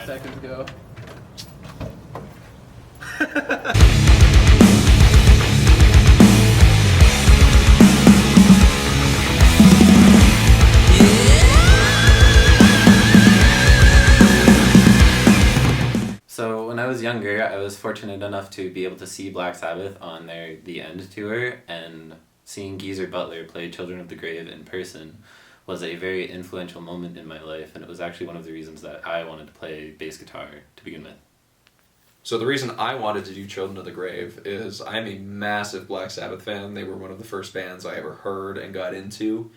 seconds ago. So when I was younger, I was fortunate enough to be able to see Black Sabbath on their The End tour, and seeing Geezer Butler play Children of the Grave in person was a very influential moment in my life, and it was actually one of the reasons that I wanted to play bass guitar to begin with. So the reason I wanted to do Children of the Grave is I'm a massive Black Sabbath fan. They were one of the first bands I ever heard and got into.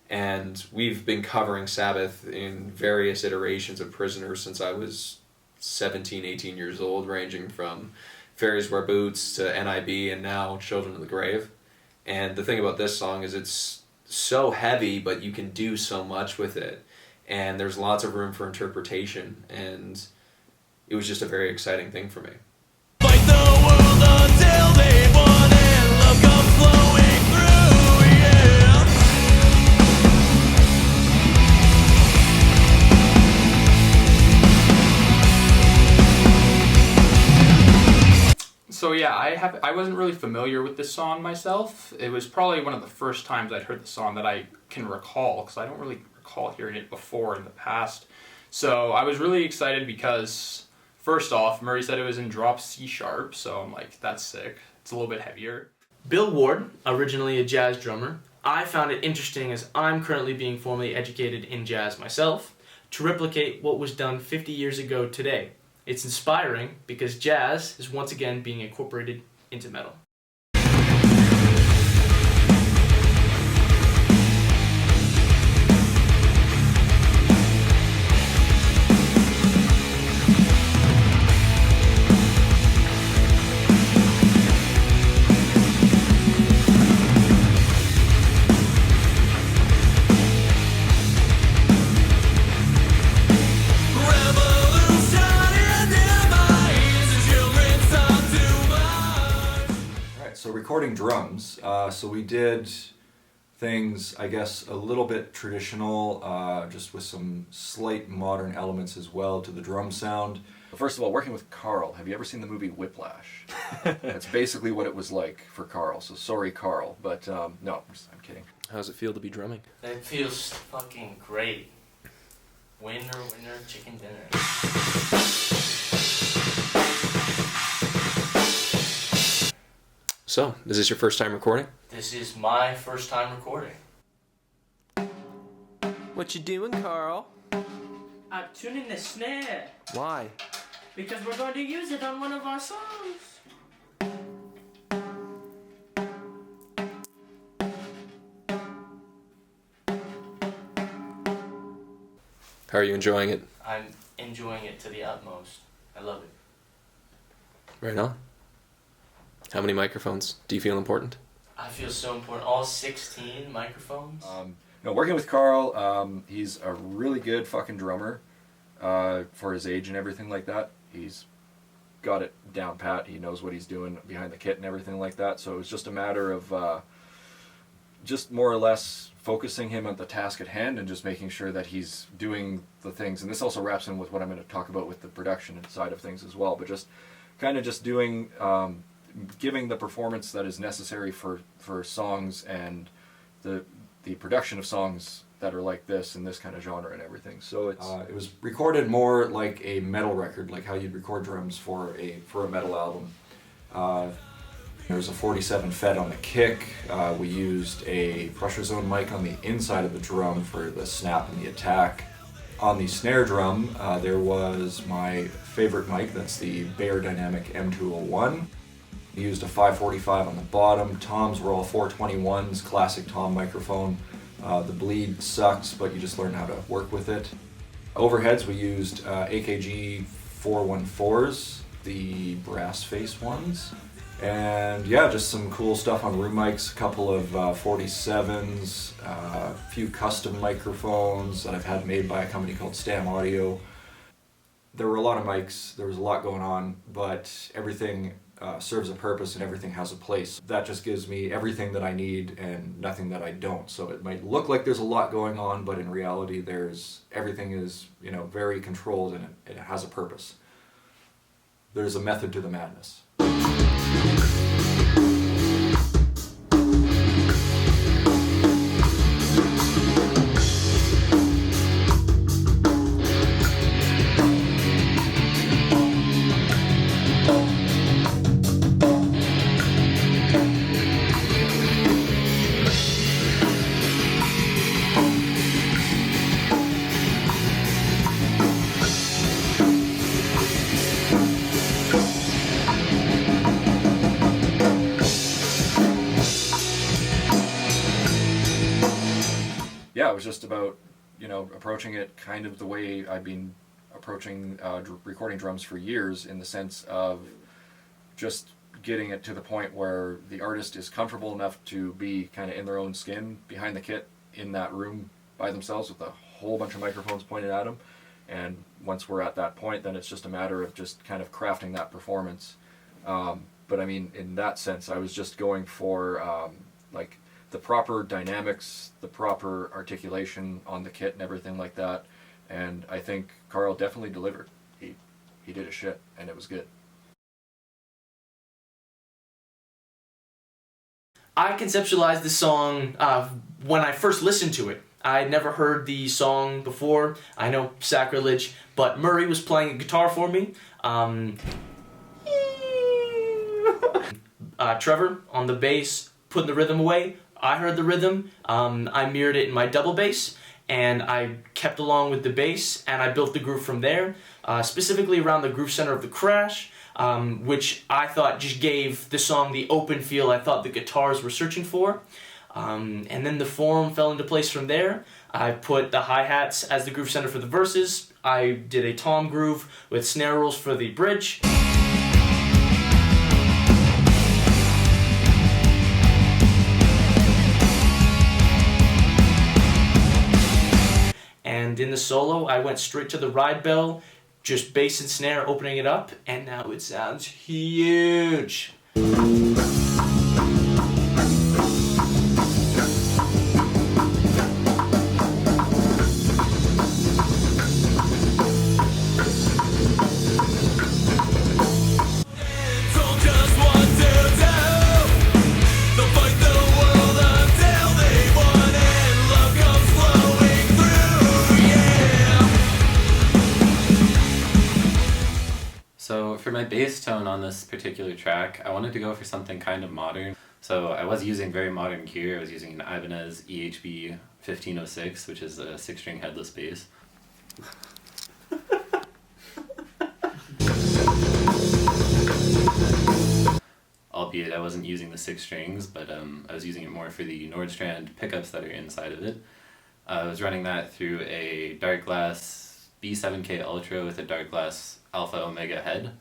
And we've been covering Sabbath in various iterations of Prisoners since I was 17, 18 years old, ranging from Fairies Wear Boots to NIB and now Children of the Grave. And the thing about this song is it's so heavy, but you can do so much with it. And there's lots of room for interpretation, and it was just a very exciting thing for me. Fight the world until they won and love comes flowing through, yeah. So yeah, I wasn't really familiar with this song myself. It was probably one of the first times I'd heard the song that I can recall, because I don't really recall hearing it before in the past. So I was really excited because, first off, Murray said it was in drop C sharp, so I'm like, that's sick. It's a little bit heavier. Bill Ward, originally a jazz drummer, I found it interesting, as I'm currently being formally educated in jazz myself, to replicate what was done 50 years ago today. It's inspiring because jazz is once again being incorporated into metal. So recording drums, so we did things, I guess, a little bit traditional, just with some slight modern elements as well to the drum sound. First of all, working with Carl, have you ever seen the movie Whiplash? That's basically what it was like for Carl, so sorry Carl, but no, I'm kidding. How does it feel to be drumming? It feels fucking great. Winner, winner, chicken dinner. So, is this your first time recording? This is my first time recording. What you doing, Carl? I'm tuning the snare Why? because we're going to use it on one of our songs. How are you enjoying it? I'm enjoying it to the utmost. I love it. Right on. How many microphones? Do you feel important? I feel so important. All 16 microphones. No, working with Carl, he's a really good fucking drummer for his age and everything like that. He's got it down pat. He knows what he's doing behind the kit and everything like that. So it was just a matter of just more or less focusing him on the task at hand and just making sure that he's doing the things. And this also wraps in with what I'm going to talk about with the production side of things as well. But just kind of just doing, giving the performance that is necessary for songs and the production of songs that are like this in this kind of genre and everything. So it's It was recorded more like a metal record, like how you'd record drums for a metal album. There's a 47 FET on the kick. We used a Pressure Zone mic on the inside of the drum for the snap and the attack. On the snare drum, there was my favorite mic, that's the Bear Dynamic M201. We used a 545 on the bottom. Toms were all 421s, classic Tom microphone. The bleed sucks, but you just learn how to work with it. Overheads, we used AKG 414s, the brass face ones. And yeah, just some cool stuff on room mics, a couple of 47s, a few custom microphones that I've had made by a company called Stam Audio. There were a lot of mics, there was a lot going on, but everything serves a purpose and everything has a place. That just gives me everything that I need and nothing that I don't. So it might look like there's a lot going on, but in reality everything is, very controlled and it has a purpose. There's a method to the madness. Yeah, it was just about, approaching it kind of the way I've been approaching recording drums for years, in the sense of just getting it to the point where the artist is comfortable enough to be kind of in their own skin behind the kit in that room by themselves with a whole bunch of microphones pointed at them. And once we're at that point, then it's just a matter of just kind of crafting that performance. But I mean, in that sense, I was just going for like the proper dynamics, the proper articulation on the kit and everything like that. And I think Carl definitely delivered. He did his shit, and it was good. I conceptualized the song when I first listened to it. I had never heard the song before. I know, sacrilege, but Murray was playing a guitar for me. Trevor on the bass, putting the rhythm away. I heard the rhythm. I mirrored it in my double bass, and I kept along with the bass, and I built the groove from there, specifically around the groove center of the crash, which I thought just gave the song the open feel I thought the guitars were searching for. And then the form fell into place from there. I put the hi-hats as the groove center for the verses. I did a tom groove with snare rolls for the bridge. And in the solo, I went straight to the ride bell, just bass and snare opening it up, and now it sounds huge. So for my bass tone on this particular track, I wanted to go for something kind of modern. So I was using very modern gear. I was using an Ibanez EHB 1506, which is a 6-string headless bass. Albeit I wasn't using the 6 strings, but I was using it more for the Nordstrand pickups that are inside of it. I was running that through a Darkglass B7K Ultra with a Darkglass Alpha Omega head.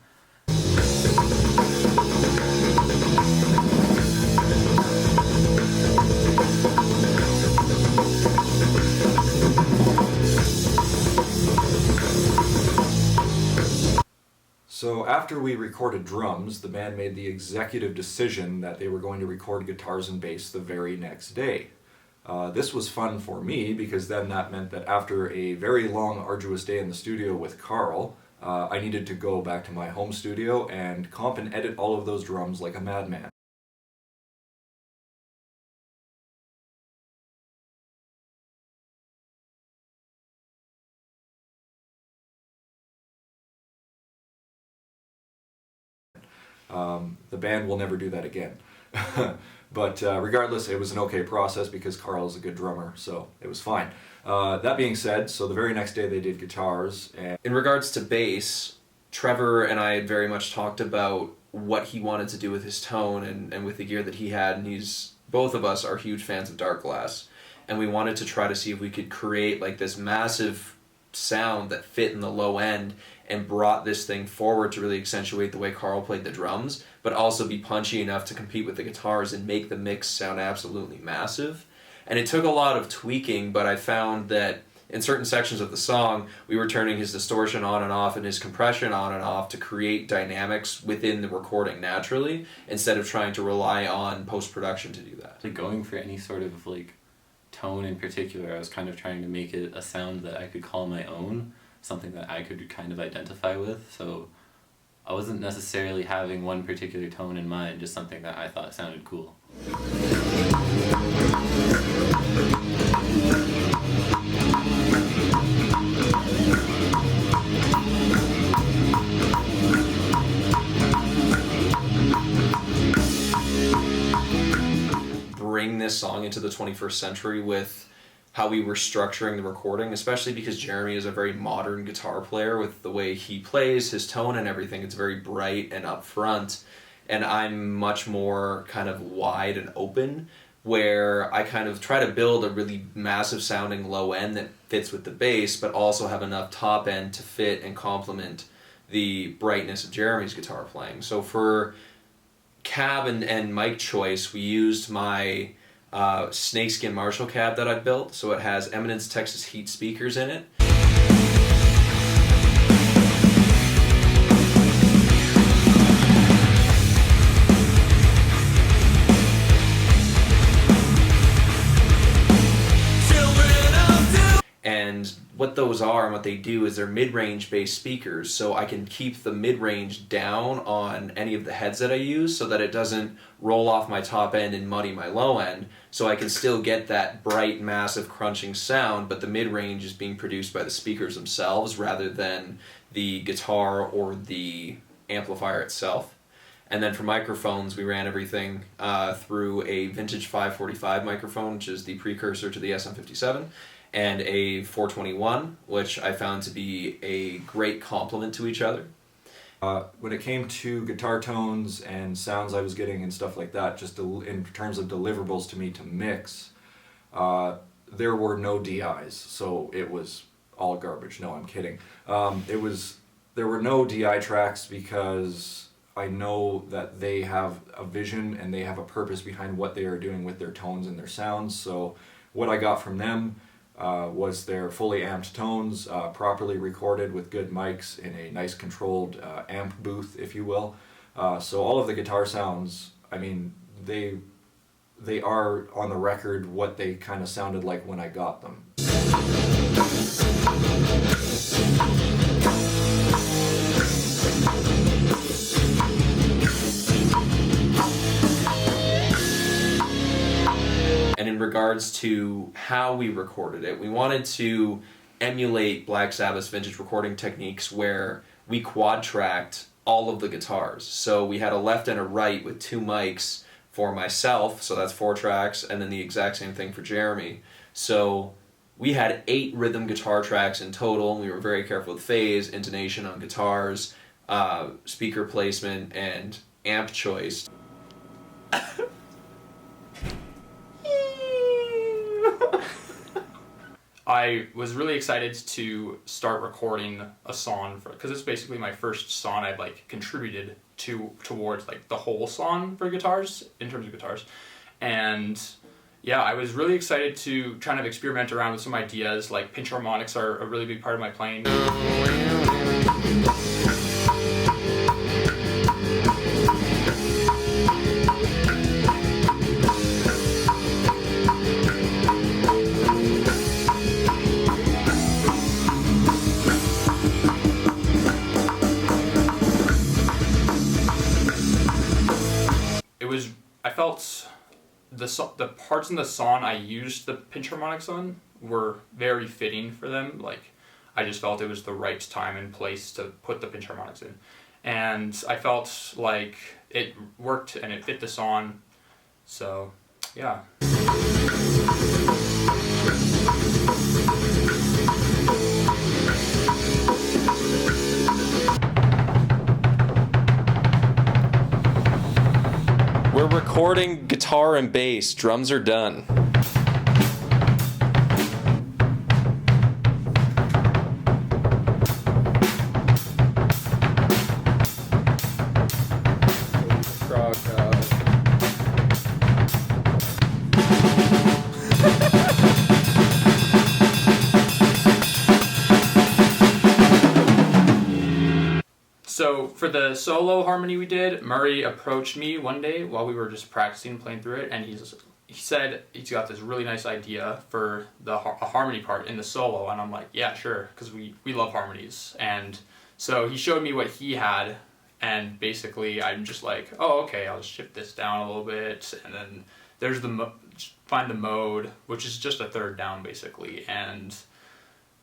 So after we recorded drums, the band made the executive decision that they were going to record guitars and bass the very next day. This was fun for me because then that meant that after a very long, arduous day in the studio with Carl, I needed to go back to my home studio and comp and edit all of those drums like a madman. The band will never do that again. But regardless, it was an okay process because Carl is a good drummer, so it was fine. That being said, so the very next day they did guitars. And in regards to bass, Trevor and I had very much talked about what he wanted to do with his tone and with the gear that he had, and both of us are huge fans of Darkglass, and we wanted to try to see if we could create like this massive sound that fit in the low end and brought this thing forward to really accentuate the way Carl played the drums, but also be punchy enough to compete with the guitars and make the mix sound absolutely massive. And it took a lot of tweaking, but I found that in certain sections of the song, we were turning his distortion on and off and his compression on and off to create dynamics within the recording naturally, instead of trying to rely on post-production to do that. Like going for any sort of like tone in particular, I was kind of trying to make it a sound that I could call my own, something that I could kind of identify with. So I wasn't necessarily having one particular tone in mind, just something that I thought sounded cool. Bring this song into the 21st century with how we were structuring the recording, especially because Jeremy is a very modern guitar player with the way he plays, his tone and everything. It's very bright and upfront, and I'm much more kind of wide and open, where I kind of try to build a really massive sounding low end that fits with the bass, but also have enough top end to fit and complement the brightness of Jeremy's guitar playing. So for cab and mic choice, we used my snakeskin Marshall cab that I built. So it has Eminence Texas Heat speakers in it. And what those are and what they do is they're mid-range based speakers, so I can keep the mid-range down on any of the heads that I use so that it doesn't roll off my top end and muddy my low end, so I can still get that bright, massive, crunching sound, but the mid-range is being produced by the speakers themselves rather than the guitar or the amplifier itself. And then for microphones, we ran everything through a vintage 545 microphone, which is the precursor to the SM57, and a 421, which I found to be a great complement to each other. When it came to guitar tones and sounds I was getting and stuff like that, just in terms of deliverables to me to mix, there were no DIs, so it was all garbage. No, I'm kidding. There were no DI tracks because I know that they have a vision and they have a purpose behind what they are doing with their tones and their sounds. So what I got from them was their fully amped tones, properly recorded with good mics in a nice controlled amp booth, if you will. So all of the guitar sounds, I mean, they are on the record what they kind of sounded like when I got them. And in regards to how we recorded it, we wanted to emulate Black Sabbath's vintage recording techniques where we quad-tracked all of the guitars. So we had a left and a right with two mics for myself, so that's 4 tracks, and then the exact same thing for Jeremy. So we had 8 rhythm guitar tracks in total, and we were very careful with phase, intonation on guitars, speaker placement, and amp choice. I was really excited to start recording a song because it's basically my first song I've like contributed towards like the whole song for guitars in terms of guitars, and yeah, I was really excited to kind of experiment around with some ideas. Like pinch harmonics are a really big part of my playing. I felt the parts in the song I used the pinch harmonics on were very fitting for them. Like, I just felt it was the right time and place to put the pinch harmonics in. And I felt like it worked and it fit the song. So, yeah. We're recording guitar and bass. Drums are done. So for the solo harmony we did, Murray approached me one day while we were just practicing playing through it, and he said he's got this really nice idea for a harmony part in the solo, and I'm like, yeah, sure, because we love harmonies. And so he showed me what he had, and basically I'm just like, oh, okay, I'll just shift this down a little bit, and then there's find the mode, which is just a third down basically, and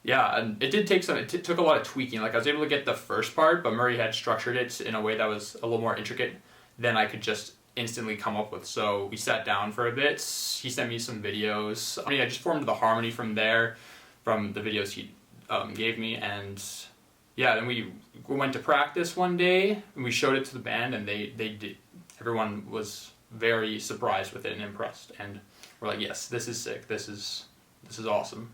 yeah, and it did take it took a lot of tweaking. Like I was able to get the first part, but Murray had structured it in a way that was a little more intricate than I could just instantly come up with. So we sat down for a bit. He sent me some videos. I just formed the harmony from there, from the videos he gave me, and yeah, then we went to practice one day and we showed it to the band, and they did. Everyone was very surprised with it and impressed, and we're like, yes, this is sick. This is awesome.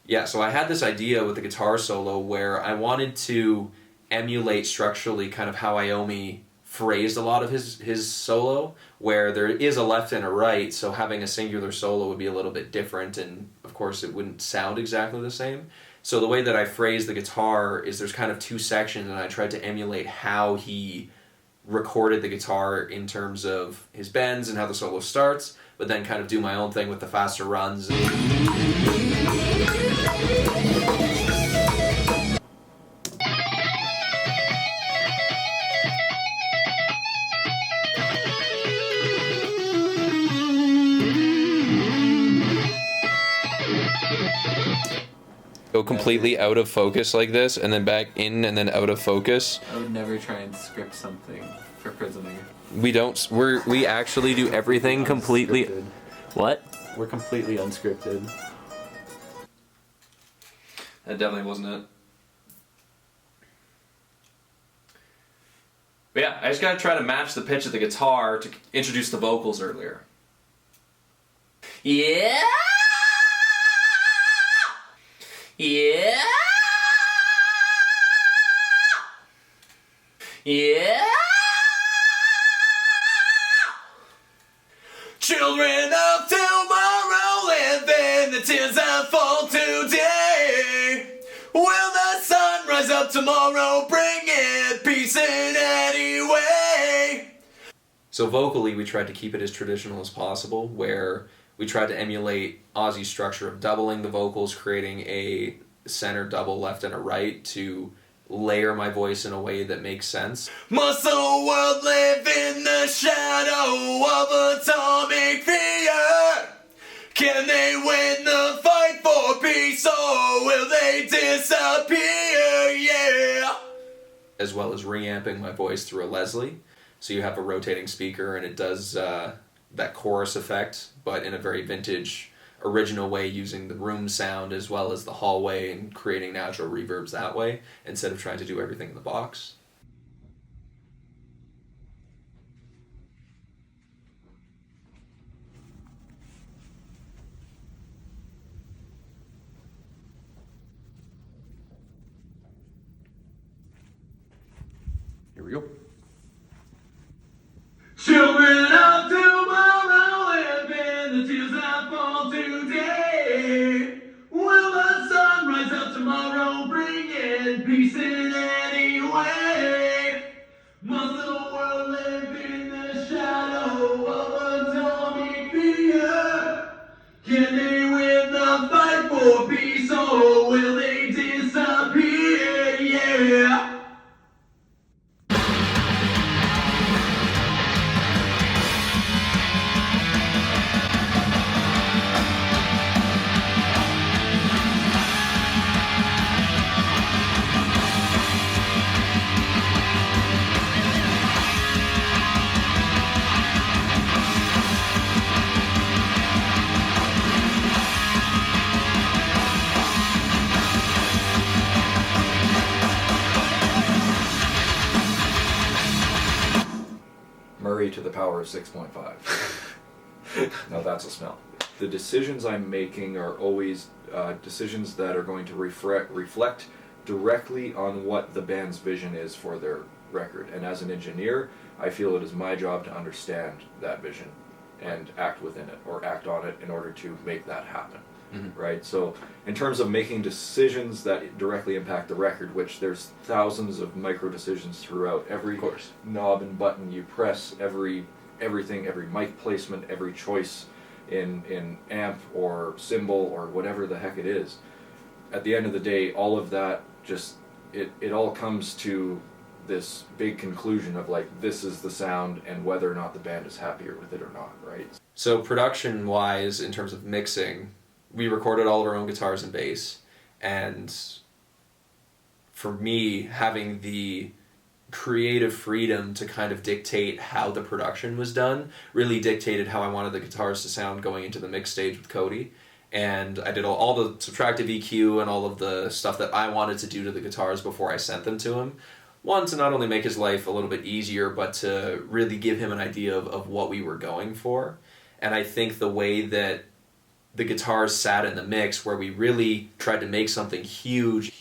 Yeah, so I had this idea with the guitar solo where I wanted to emulate structurally kind of how Iommi phrased a lot of his solo, where there is a left and a right, so having a singular solo would be a little bit different, and of course it wouldn't sound exactly the same. So the way that I phrased the guitar is there's kind of two sections, and I tried to emulate how he recorded the guitar in terms of his bends and how the solo starts, but then kind of do my own thing with the faster runs. Go completely out of focus like this, and then back in, and then out of focus. I would never try and script something for Prisoner. We don't. We actually do everything completely. Unscripted. What? We're completely unscripted. That definitely wasn't it. But yeah, I just gotta try to match the pitch of the guitar to introduce the vocals earlier. Yeah. Yeah. Yeah. Children of tomorrow live in the tears that fall today. Will the sun rise up tomorrow, bring it peace in any way? So vocally, we tried to keep it as traditional as possible, where we tried to emulate Ozzy's structure of doubling the vocals, creating a center double left and a right to layer my voice in a way that makes sense. Must the world live in the shadow of atomic fear? Can they win the fight for peace, or will they disappear? Yeah! As well as reamping my voice through a Leslie. So you have a rotating speaker, and it does that chorus effect, but in a very vintage, original way, using the room sound as well as the hallway and creating natural reverbs that way, instead of trying to do everything in the box. Here we go. Children of tomorrow live in the tears that fall today. Will the sun rise up tomorrow, bring in peace in any way? Must the world live in the shadow of atomic fear? Can they win the fight for peace, or will they disappear? Yeah! Murray to the power of 6.5. Now that's a smell. The decisions I'm making are always decisions that are going to reflect directly on what the band's vision is for their record. And as an engineer, I feel it is my job to understand that vision and act within it or act on it in order to make that happen. Right? So in terms of making decisions that directly impact the record, which there's thousands of micro decisions throughout every knob and button you press, everything, every mic placement, every choice in amp or cymbal or whatever the heck it is. At the end of the day, all of that just it all comes to this big conclusion of like, this is the sound and whether or not the band is happier with it or not, right? So production wise, in terms of mixing, we recorded all of our own guitars and bass, and for me, having the creative freedom to kind of dictate how the production was done really dictated how I wanted the guitars to sound going into the mix stage with Cody. And I did all the subtractive EQ and all of the stuff that I wanted to do to the guitars before I sent them to him. One, to not only make his life a little bit easier, but to really give him an idea of what we were going for. And I think the way that the guitars sat in the mix, where we really tried to make something huge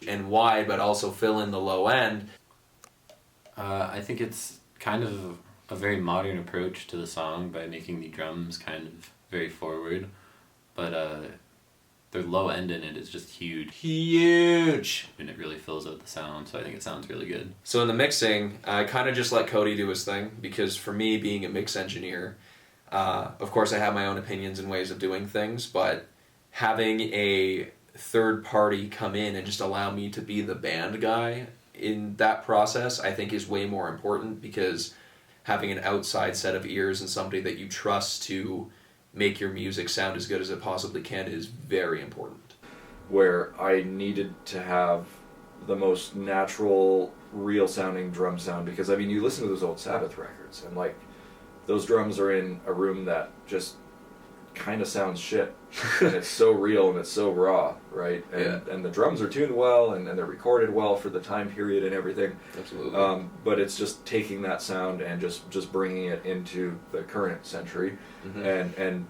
and wide, but also fill in the low end. I think it's kind of a very modern approach to the song by making the drums kind of very forward, but the low end in it is just huge, and it really fills out the sound, so I think it sounds really good. So in the mixing, I kind of just let Cody do his thing, because for me, being a mix engineer, of course I have my own opinions and ways of doing things, but having a third party come in and just allow me to be the band guy in that process, I think is way more important, because having an outside set of ears and somebody that you trust to make your music sound as good as it possibly can is very important. Where I needed to have the most natural, real sounding drum sound, because I mean, you listen to those old Sabbath records and like, those drums are in a room that just kind of sounds shit, and it's so real and it's so raw, right? And the drums are tuned well and they're recorded well for the time period and everything. Absolutely. But it's just taking that sound and just bringing it into the current century, and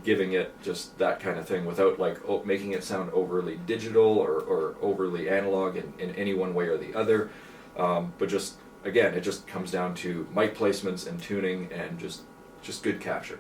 giving it just that kind of thing without like making it sound overly digital or overly analog in any one way or the other, but just again, it just comes down to mic placements and tuning and just good capture.